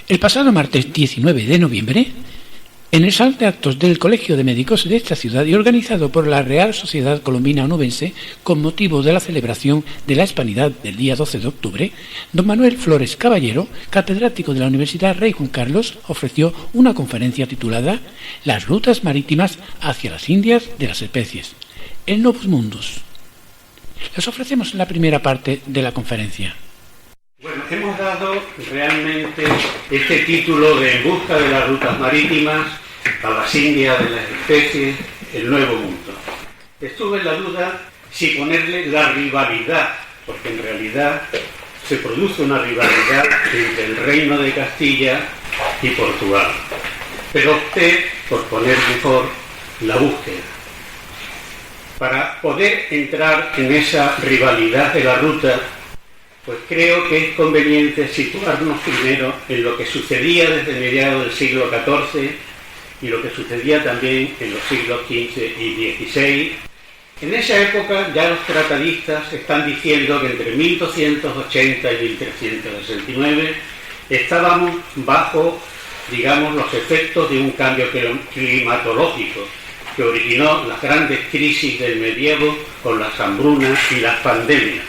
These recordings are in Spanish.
El pasado martes 19 de noviembre, en el salón de actos del Colegio de Médicos de esta ciudad y organizado por la Real Sociedad Colombina Onubense con motivo de la celebración de la Hispanidad del día 12 de octubre, don Manuel Flores Caballero, catedrático de la Universidad Rey Juan Carlos, ofreció una conferencia titulada «Las rutas marítimas hacia las Indias de las especies, el Novus Mundus». Les ofrecemos la primera parte de la conferencia. Bueno, hemos dado realmente este título de En busca de las rutas marítimas a las Indias de las especies, el Nuevo Mundo. Estuve en la duda si ponerle la rivalidad, porque en realidad se produce una rivalidad entre el Reino de Castilla y Portugal. Pero opté por poner mejor la búsqueda. Para poder entrar en esa rivalidad de la ruta, pues creo que es conveniente situarnos primero en lo que sucedía desde mediados del siglo XIV y lo que sucedía también en los siglos XV y XVI. En esa época ya los tratadistas están diciendo que entre 1280 y 1369 estábamos bajo, digamos, los efectos de un cambio climatológico que originó las grandes crisis del medievo con las hambrunas y las pandemias.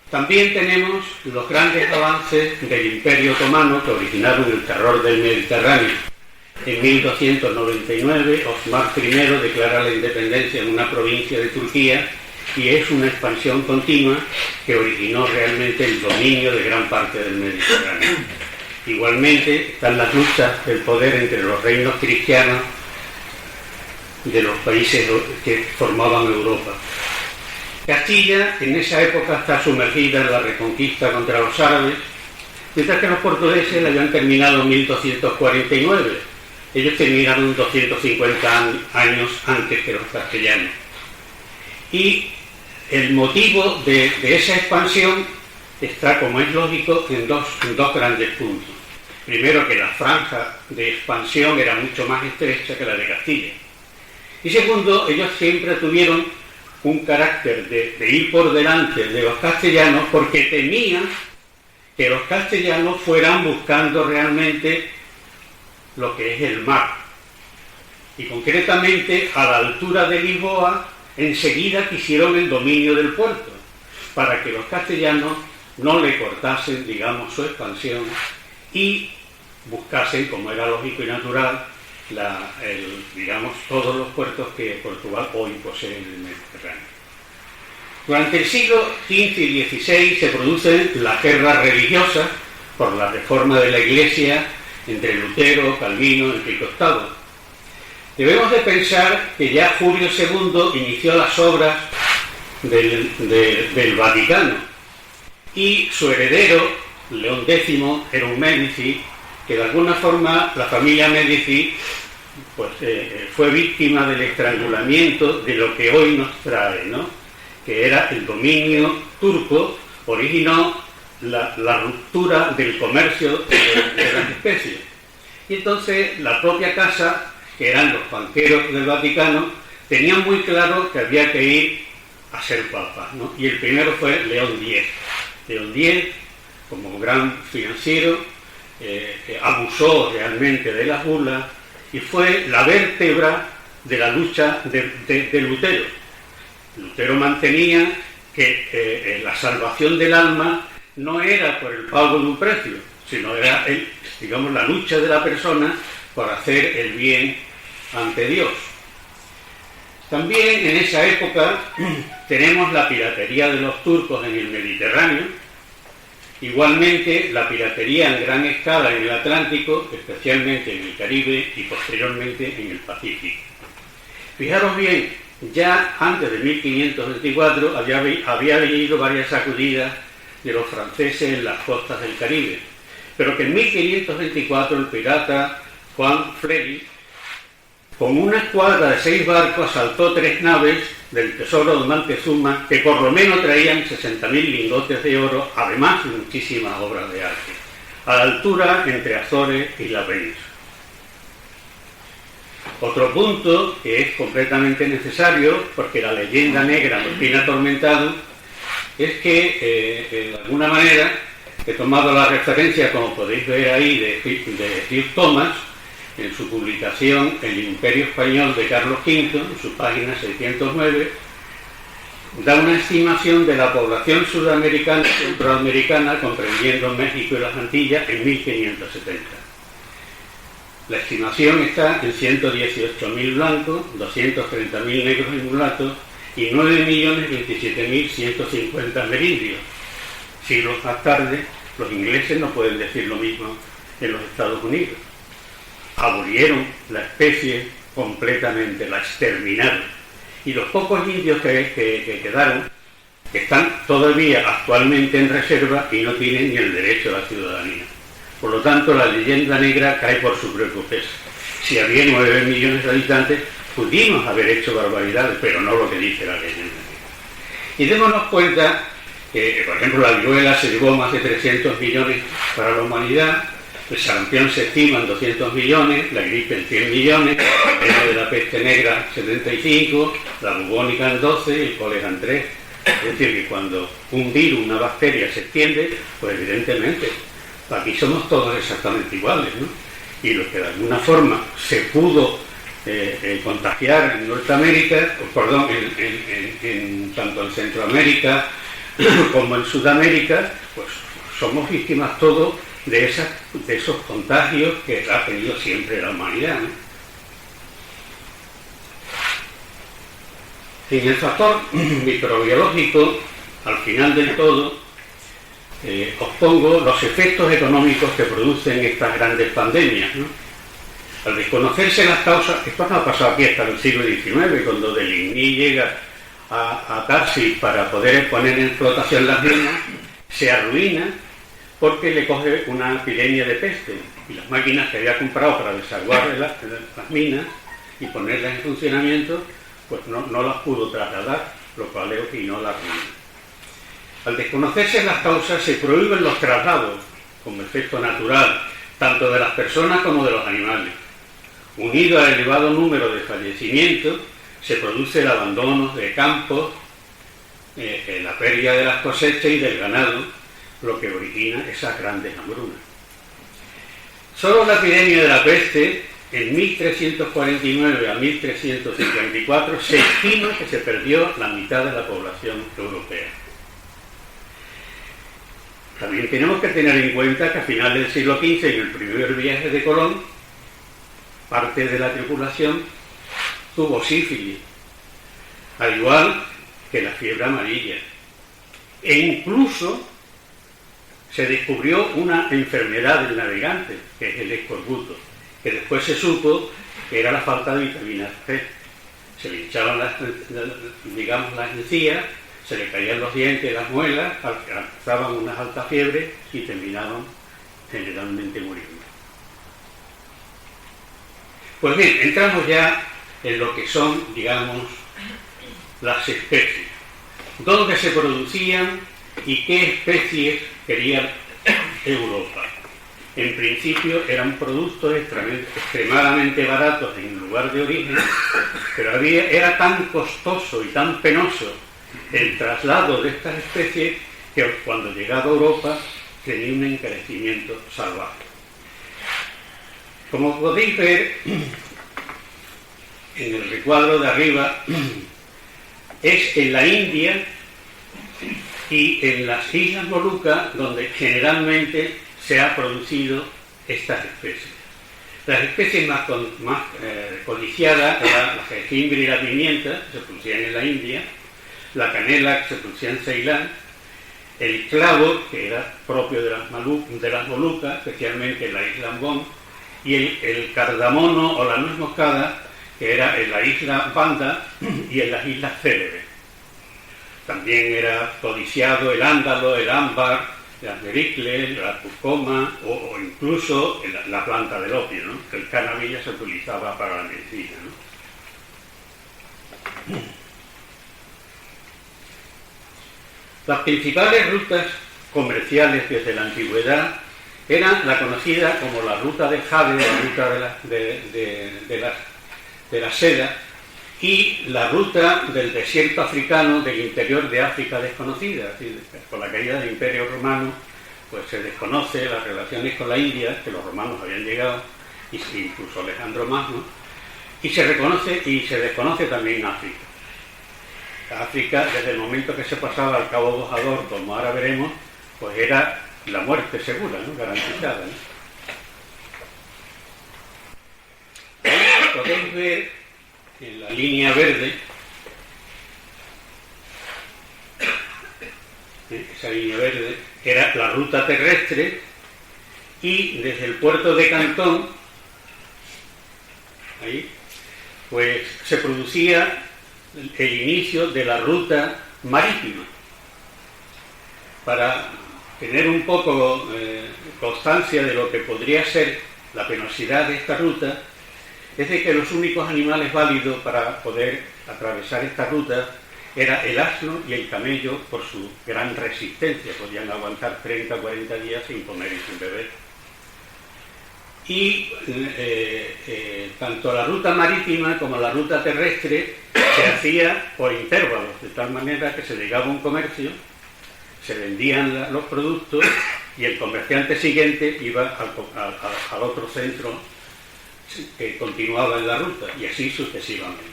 También tenemos los grandes avances del Imperio Otomano que originaron el terror del Mediterráneo. En 1299, Osmar I declara la independencia en una provincia de Turquía y es una expansión continua que originó realmente el dominio de gran parte del Mediterráneo. Igualmente están las luchas del poder entre los reinos cristianos de los países que formaban Europa. Castilla en esa época está sumergida en la reconquista contra los árabes, mientras que los portugueses la habían terminado en 1249. Ellos terminaron 250 años antes que los castellanos. Y el motivo de esa expansión está, como es lógico, en dos grandes puntos. Primero, que la franja de expansión era mucho más estrecha que la de Castilla. Y segundo, ellos siempre tuvieron un carácter de ir por delante de los castellanos porque temían que los castellanos fueran buscando realmente lo que es el mar. Y concretamente, a la altura de Lisboa, enseguida quisieron el dominio del puerto, para que los castellanos no le cortasen, digamos, su expansión y buscasen, como era lógico y natural, digamos, todos los puertos que Portugal hoy posee en el Mediterráneo. Durante el siglo XV y XVI se producen las guerras religiosas por la reforma de la Iglesia entre Lutero, Calvino, Enrique VIII. Debemos de pensar que ya Julio II inició las obras del Vaticano y su heredero, León X, era un Médici, que de alguna forma la familia Médici fue víctima del estrangulamiento de lo que hoy nos trae, ¿no? Que era el dominio turco, originó la ruptura del comercio de las especies. Y entonces la propia casa, que eran los banqueros del Vaticano, tenían muy claro que había que ir a ser papa, ¿no? Y el primero fue León X. León X, como gran financiero, abusó realmente de las burlas y fue la vértebra de la lucha de Lutero. Lutero mantenía que la salvación del alma no era por el pago de un precio, sino era, digamos, la lucha de la persona por hacer el bien ante Dios. También en esa época tenemos la piratería de los turcos en el Mediterráneo. Igualmente, la piratería en gran escala en el Atlántico, especialmente en el Caribe y posteriormente en el Pacífico. Fijaros bien, ya antes de 1524 había habido varias sacudidas de los franceses en las costas del Caribe, pero que en 1524 el pirata Juan Fleury, con una escuadra de 6 barcos, asaltó 3 naves del tesoro de Montezuma que por lo menos traían 60.000 lingotes de oro, además de muchísimas obras de arte, a la altura entre Azores y la península. Otro punto que es completamente necesario, porque la leyenda negra nos tiene atormentado, es que de alguna manera He tomado la referencia, como podéis ver ahí, de Hugh Thomas, en su publicación El Imperio Español de Carlos V, en su página 609, da una estimación de la población sudamericana y centroamericana, comprendiendo México y las Antillas, en 1570. La estimación está en 118.000 blancos, 230.000 negros y mulatos y 9.027.150 amerindios. Siglos más tarde, los ingleses no pueden decir lo mismo en los Estados Unidos. Abolieron la especie completamente, la exterminaron. Y los pocos indios que quedaron, que están todavía actualmente en reserva y no tienen ni el derecho a la ciudadanía. Por lo tanto, la leyenda negra cae por su propio peso. Si había 9 millones de habitantes, pudimos haber hecho barbaridades, pero no lo que dice la leyenda negra. Y démonos cuenta que, por ejemplo, la viruela se llevó más de 300 millones para la humanidad, el sarampión se estima en 200 millones, la gripe en 100 millones, el de la peste negra 75, la bubónica en 12 y el cólera en 3. Es decir, que cuando un virus, una bacteria se extiende, pues evidentemente, aquí somos todos exactamente iguales, ¿no? Y lo que de alguna forma se pudo contagiar en Norteamérica, perdón, tanto en Centroamérica como en Sudamérica, pues somos víctimas todos de esos contagios que ha tenido siempre la humanidad, ¿no? En el factor microbiológico, al final del todo, os pongo los efectos económicos que producen estas grandes pandemias, ¿no? Al desconocerse las causas, esto no ha pasado aquí hasta el siglo XIX, cuando Deligny llega a Tarsis para poder poner en explotación las minas, se arruina porque le coge una epidemia de peste y las máquinas que había comprado para desaguar las minas y ponerlas en funcionamiento, pues no las pudo trasladar, lo cual le originó la ruina. Al desconocerse las causas, se prohíben los traslados como efecto natural, tanto de las personas como de los animales. Unido al elevado número de fallecimientos, se produce el abandono de campos, la pérdida de las cosechas y del ganado, lo que origina esas grandes hambrunas. Solo la epidemia de la peste, en 1349 a 1354, se estima que se perdió la mitad de la población europea. También tenemos que tener en cuenta que a finales del siglo XV, en el primer viaje de Colón, parte de la tripulación tuvo sífilis, al igual que la fiebre amarilla. E incluso se descubrió una enfermedad del navegante, que es el escorbuto, que después se supo que era la falta de vitamina C. Se le hinchaban las encías, se le caían los dientes, las muelas, alcanzaban unas altas fiebres y terminaban generalmente muriendo. Pues bien, entramos ya en lo que son, digamos, las especies. ¿Dónde se producían y qué especies quería Europa? En principio eran productos extremadamente baratos en lugar de origen, pero era tan costoso y tan penoso el traslado de estas especies que cuando llegaba a Europa tenía un encarecimiento salvaje. Como podéis ver en el recuadro de arriba, es en la India y en las Islas Molucas donde generalmente se ha producido estas especies. Las especies más codiciadas eran la jengibre y la pimienta, que se producían en la India, la canela, que se producía en Ceilán, el clavo, que era propio de las Molucas, especialmente en la isla Ambon, y el cardamono o la nuez moscada, que era en la isla Banda y en las islas Célebes. También era codiciado el ándalo, el ámbar, las mericles, la curcuma o incluso la planta del opio, ¿no? Que el cannabis se utilizaba para la medicina, ¿no? Las principales rutas comerciales desde la antigüedad eran la conocida como la ruta del jade, la ruta de la seda, y la ruta del desierto africano del interior de África desconocida. Con la caída del Imperio Romano, pues se desconoce las relaciones con la India, que los romanos habían llegado, incluso Alejandro Magno, y se desconoce también África. África, desde el momento que se pasaba al Cabo Bojador, como ahora veremos, pues era la muerte segura, ¿no? Garantizada, ¿no? Podéis ver en la línea verde, esa línea verde, era la ruta terrestre, y desde el puerto de Cantón, ahí, pues se producía el inicio de la ruta marítima. Para tener un poco constancia de lo que podría ser la penosidad de esta ruta, es de que los únicos animales válidos para poder atravesar esta ruta era el asno y el camello por su gran resistencia. Podían aguantar 30 o 40 días sin comer y sin beber. Y tanto la ruta marítima como la ruta terrestre se hacía por intervalos, de tal manera que se llegaba a un comercio, se vendían los productos y el comerciante siguiente iba al otro centro que continuaba en la ruta, y así sucesivamente.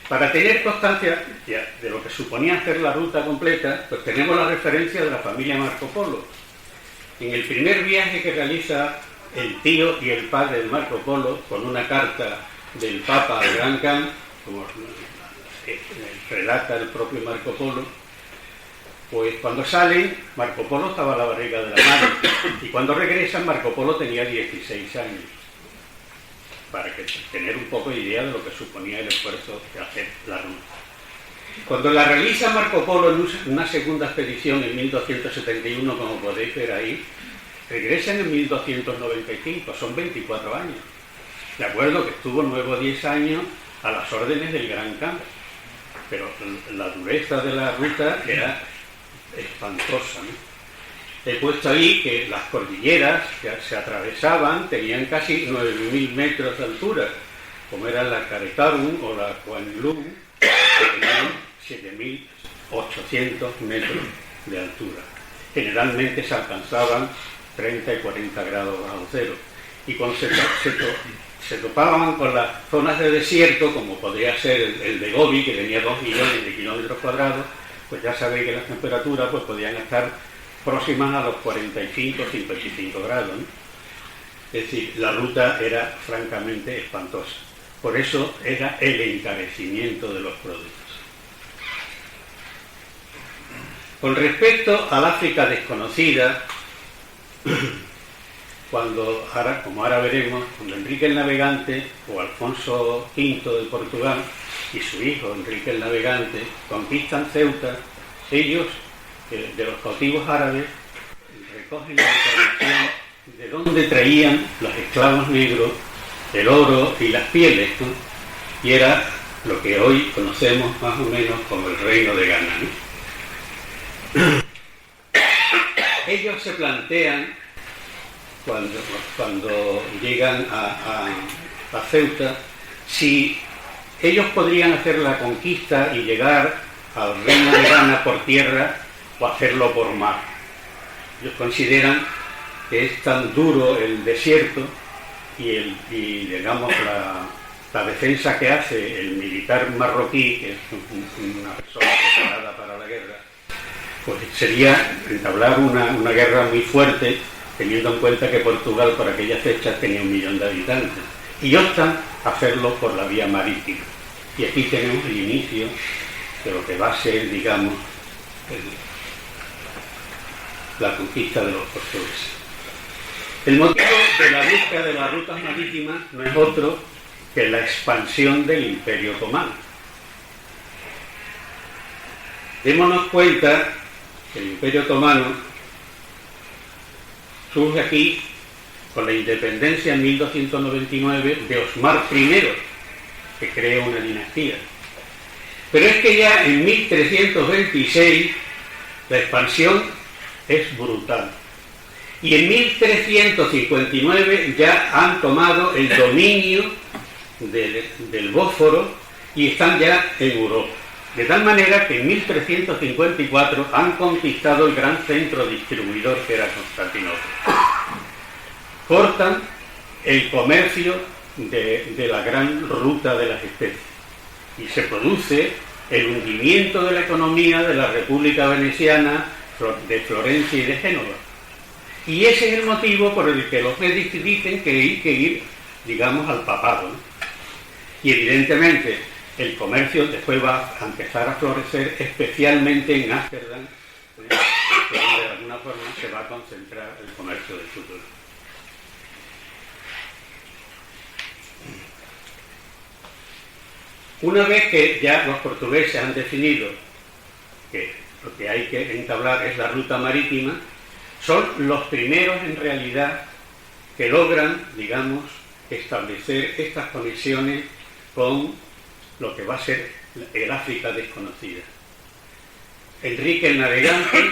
Para tener constancia de lo que suponía hacer la ruta completa, pues tenemos la referencia de la familia Marco Polo. En el primer viaje que realiza el tío y el padre de Marco Polo, con una carta del Papa al Gran Khan, como relata el propio Marco Polo, pues cuando salen, Marco Polo estaba a la barriga de la madre, y cuando regresan, Marco Polo tenía 16 años. Para tener un poco de idea de lo que suponía el esfuerzo de hacer la ruta. Cuando la realiza Marco Polo en una segunda expedición en 1271, como podéis ver ahí, regresan en 1295, son 24 años. De acuerdo que estuvo 9 o 10 años a las órdenes del Gran Khan, pero la dureza de la ruta era espantosa, ¿no? He puesto ahí que las cordilleras que se atravesaban tenían casi 9.000 metros de altura, como eran la Caretarum o la Kwanlun, que tenían 7.800 metros de altura. Generalmente se alcanzaban 30 y 40 grados bajo cero. Y cuando se topaban con las zonas de desierto, como podría ser el de Gobi, que tenía 2 millones de kilómetros cuadrados, pues ya sabéis que las temperaturas pues podían estar próximas a los 45 o 55 grados, ¿no? Es decir, la ruta era francamente espantosa. Por eso era el encarecimiento de los productos. Con respecto al África desconocida, como ahora veremos, cuando Enrique el Navegante o Alfonso V de Portugal y su hijo Enrique el Navegante conquistan Ceuta, ellos de los cautivos árabes recogen la información de dónde traían los esclavos negros el oro y las pieles, ¿no? Y era lo que hoy conocemos más o menos como el reino de Ghana, ¿no? Ellos se plantean cuando llegan a Ceuta si ellos podrían hacer la conquista y llegar al reino de Ghana por tierra o hacerlo por mar. Ellos consideran que es tan duro el desierto y digamos la defensa que hace el militar marroquí, que es una persona preparada para la guerra, pues sería entablar una guerra muy fuerte, teniendo en cuenta que Portugal por aquellas fechas tenía 1 millón de habitantes, y optan a hacerlo por la vía marítima. Y aquí tenemos el inicio de lo que va a ser, digamos, la conquista de los portugueses. El motivo de la búsqueda de las rutas marítimas no es otro que la expansión del Imperio Otomano. Démonos cuenta que el Imperio Otomano surge aquí con la independencia en 1299 de Osmar I, que crea una dinastía. Pero es que ya en 1326 la expansión es brutal. Y en 1359 ya han tomado el dominio del Bósforo y están ya en Europa. De tal manera que en 1354 han conquistado el gran centro distribuidor que era Constantinopla. Cortan el comercio de la gran ruta de las especies y se produce el hundimiento de la economía de la República Veneciana, de Florencia y de Génova. Y ese es el motivo por el que los médicos dicen que hay que ir, digamos, al papado, ¿no? Y evidentemente el comercio después va a empezar a florecer, especialmente en Ámsterdam, que de alguna forma se va a concentrar el comercio del futuro. Una vez que ya los portugueses han definido que lo que hay que entablar es la ruta marítima, son los primeros en realidad que logran, digamos, establecer estas conexiones con lo que va a ser el África desconocida. Enrique el Navegante,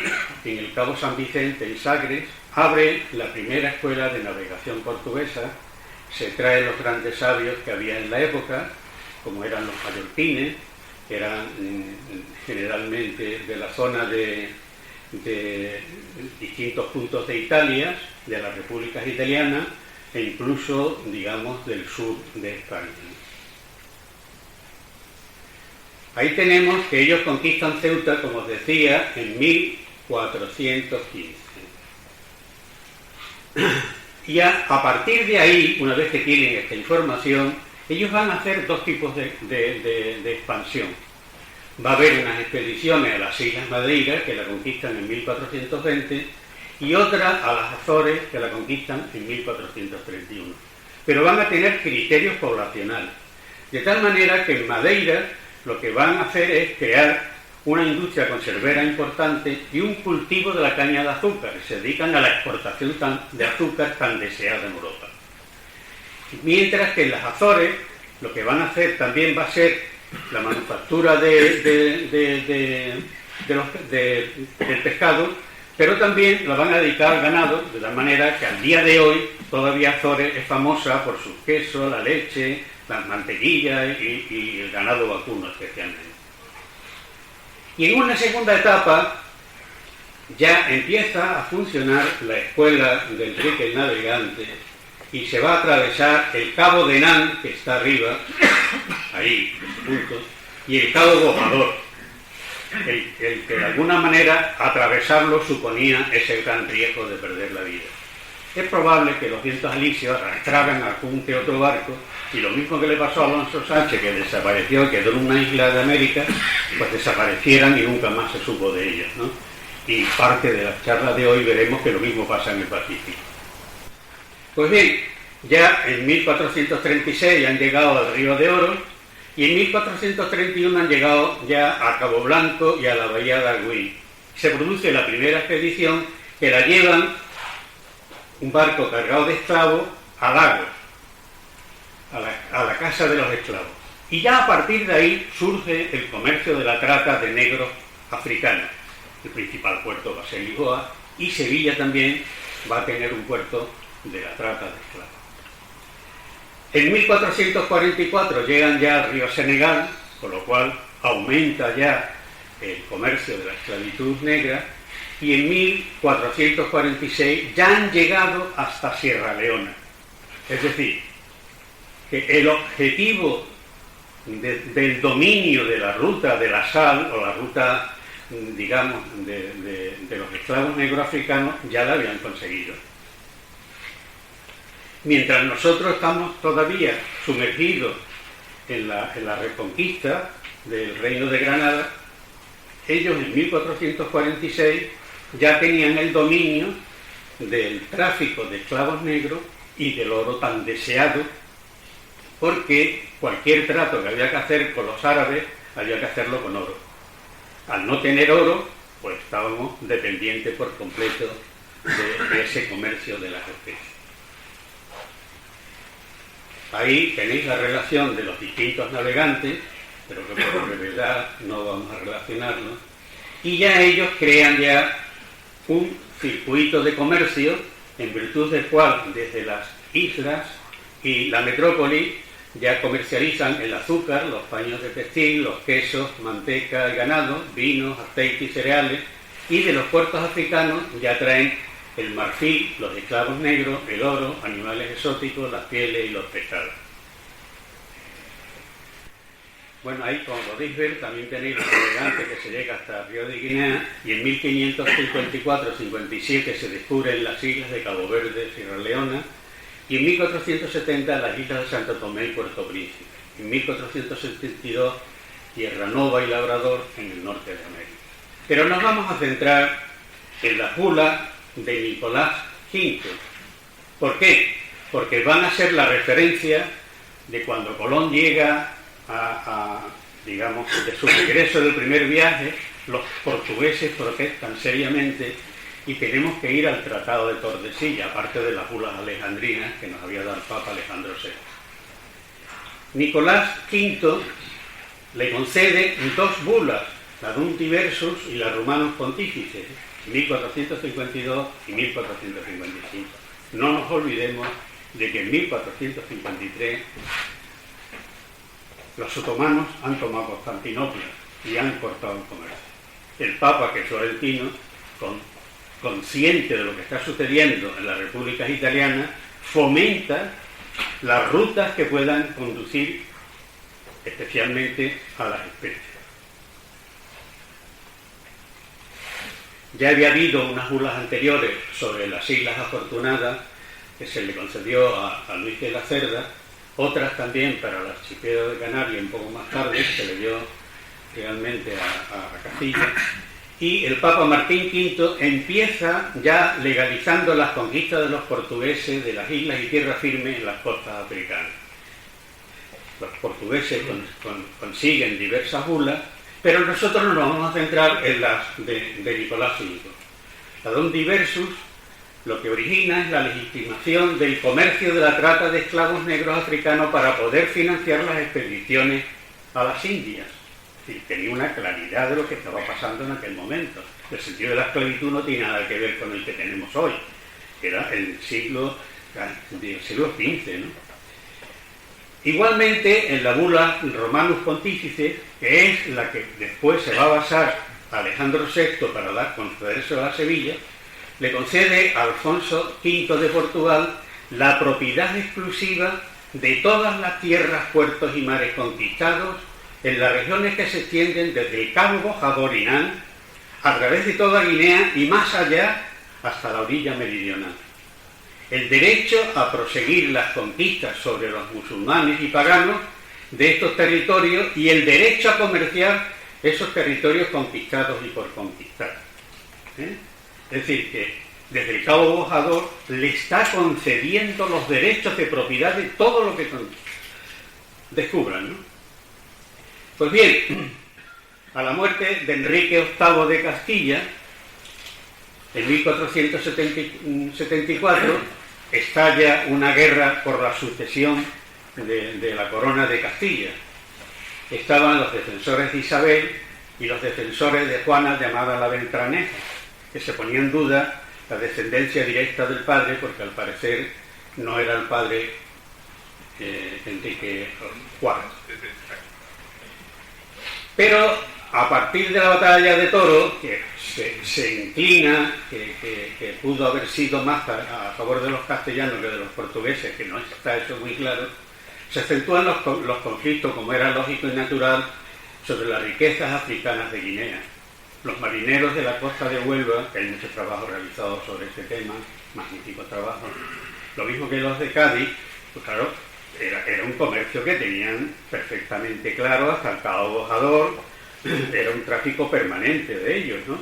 en el Cabo San Vicente, en Sagres, abre la primera escuela de navegación portuguesa, se trae los grandes sabios que había en la época, como eran los mallorquines, que eran generalmente de la zona de distintos puntos de Italia, de las repúblicas italianas, e incluso, digamos, del sur de España. Ahí tenemos que ellos conquistan Ceuta, como os decía, en 1415. Y a partir de ahí, una vez que tienen esta información, ellos van a hacer dos tipos de expansión. Va a haber unas expediciones a las Islas Madeiras, que la conquistan en 1420, y otra a las Azores, que la conquistan en 1431. Pero van a tener criterios poblacionales. De tal manera que en Madeira lo que van a hacer es crear una industria conservera importante y un cultivo de la caña de azúcar. Se dedican a la exportación de azúcar tan deseada en Europa. Mientras que en las Azores lo que van a hacer también va a ser la manufactura del pescado, pero también la van a dedicar al ganado, de tal manera que al día de hoy todavía Azores es famosa por sus quesos, la leche, las mantequillas y el ganado vacuno especialmente. Y en una segunda etapa ya empieza a funcionar la escuela de Enrique el Navegante y se va a atravesar el Cabo de Nan, que está arriba, ahí, punto, y el Cabo Bojador, el que de alguna manera atravesarlo suponía ese gran riesgo de perder la vida. Es probable que los vientos alisios arrastraran algún que otro barco, y lo mismo que le pasó a Alonso Sánchez, que desapareció, quedó en una isla de América, pues desaparecieran y nunca más se supo de ellos, ¿no? Y parte de la charla de hoy veremos que lo mismo pasa en el Pacífico. Pues bien, ya en 1436 han llegado al Río de Oro, y en 1431 han llegado ya a Cabo Blanco y a la Bahía de Arguín. Se produce la primera expedición que la llevan un barco cargado de esclavos a Lagos, a la casa de los esclavos. Y ya a partir de ahí surge el comercio de la trata de negros africanos. El principal puerto va a ser Lisboa, y Sevilla también va a tener un puerto de la trata de esclavos. En 1444 llegan ya al río Senegal, con lo cual aumenta ya el comercio de la esclavitud negra, y en 1446 ya han llegado hasta Sierra Leona. Es decir, que el objetivo del dominio de la ruta de la sal, o la ruta, digamos, de los esclavos negroafricanos, ya la habían conseguido. Mientras nosotros estamos todavía sumergidos en la reconquista del Reino de Granada, ellos en 1446 ya tenían el dominio del tráfico de esclavos negros y del oro tan deseado, porque cualquier trato que había que hacer con los árabes había que hacerlo con oro. Al no tener oro, pues estábamos dependientes por completo de ese comercio de las especies. Ahí tenéis la relación de los distintos navegantes, pero que por brevedad no vamos a relacionarlos, y ya ellos crean ya un circuito de comercio en virtud del cual desde las islas y la metrópoli ya comercializan el azúcar, los paños de textil, los quesos, manteca y ganado, vinos, aceite y cereales, y de los puertos africanos ya traen el marfil, los esclavos negros, el oro, animales exóticos, las pieles y los pescados. Bueno, ahí como podéis ver también tenéis los navegantes que se llega hasta Río de Guinea, y en 1554-57 se descubren las islas de Cabo Verde, Sierra Leona, y en 1470 las islas de Santo Tomé y Puerto Príncipe. En 1472 Tierra Nova y Labrador en el norte de América. Pero nos vamos a centrar en las bulas de Nicolás V. ¿Por qué? Porque van a ser la referencia de cuando Colón llega digamos, de su regreso del primer viaje. Los portugueses protestan seriamente y tenemos que ir al Tratado de Tordesillas, aparte de las bulas alejandrinas que nos había dado el Papa Alejandro VI. Nicolás V le concede dos bulas, la Dunti Versus y la Romanus Pontifices, 1452 y 1455. No nos olvidemos de que en 1453 los otomanos han tomado Constantinopla y han cortado el comercio. El Papa, que es florentino, consciente de lo que está sucediendo en las repúblicas italianas, fomenta las rutas que puedan conducir especialmente a las especies. Ya había habido unas bulas anteriores sobre las Islas Afortunadas que se le concedió a Luis de la Cerda, otras también para el archipiélago de Canarias un poco más tarde, se le dio realmente a Castilla, y el Papa Martín V empieza ya legalizando las conquistas de los portugueses de las islas y tierra firme en las costas africanas. Los portugueses consiguen diversas bulas, pero nosotros nos vamos a centrar en las de Nicolás V. La Don Diversus lo que origina es la legitimación del comercio de la trata de esclavos negros africanos para poder financiar las expediciones a las Indias. Es decir, tenía una claridad de lo que estaba pasando en aquel momento. El sentido de la esclavitud no tiene nada que ver con el que tenemos hoy, que era el siglo XV, ¿no? Igualmente, en la bula Romanus Pontifices, que es la que después se va a basar Alejandro VI para concederse a Sevilla, le concede a Alfonso V de Portugal la propiedad exclusiva de todas las tierras, puertos y mares conquistados en las regiones que se extienden desde el Cabo Bojaborinán a través de toda Guinea y más allá hasta la orilla meridional. El derecho a proseguir las conquistas sobre los musulmanes y paganos de estos territorios y el derecho a comerciar esos territorios conquistados y por conquistar. Es decir, que desde el Cabo Bojador le está concediendo los derechos de propiedad de todo lo que descubran, ¿no? Pues bien, a la muerte de Enrique VIII de Castilla, en 1474, estalla una guerra por la sucesión de la corona de Castilla. Estaban los defensores de Isabel y los defensores de Juana, llamada la Beltraneja, que se ponía en duda la descendencia directa del padre, porque al parecer no era el padre Enrique IV. Pero a partir de la batalla de Toro, que se inclina, que pudo haber sido más a favor de los castellanos que de los portugueses, que no está eso muy claro, se acentúan los conflictos, como era lógico y natural, sobre las riquezas africanas de Guinea. Los marineros de la costa de Huelva, que hay muchos trabajos realizados sobre este tema, magníficos trabajos, lo mismo que los de Cádiz, pues claro, era un comercio que tenían perfectamente claro hasta el Cabo Bojador, era un tráfico permanente de ellos, ¿no?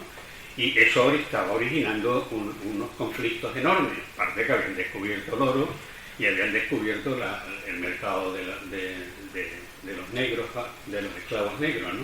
Y eso estaba originando unos conflictos enormes, aparte que habían descubierto el oro y habían descubierto el mercado de los negros, de los esclavos negros, ¿no?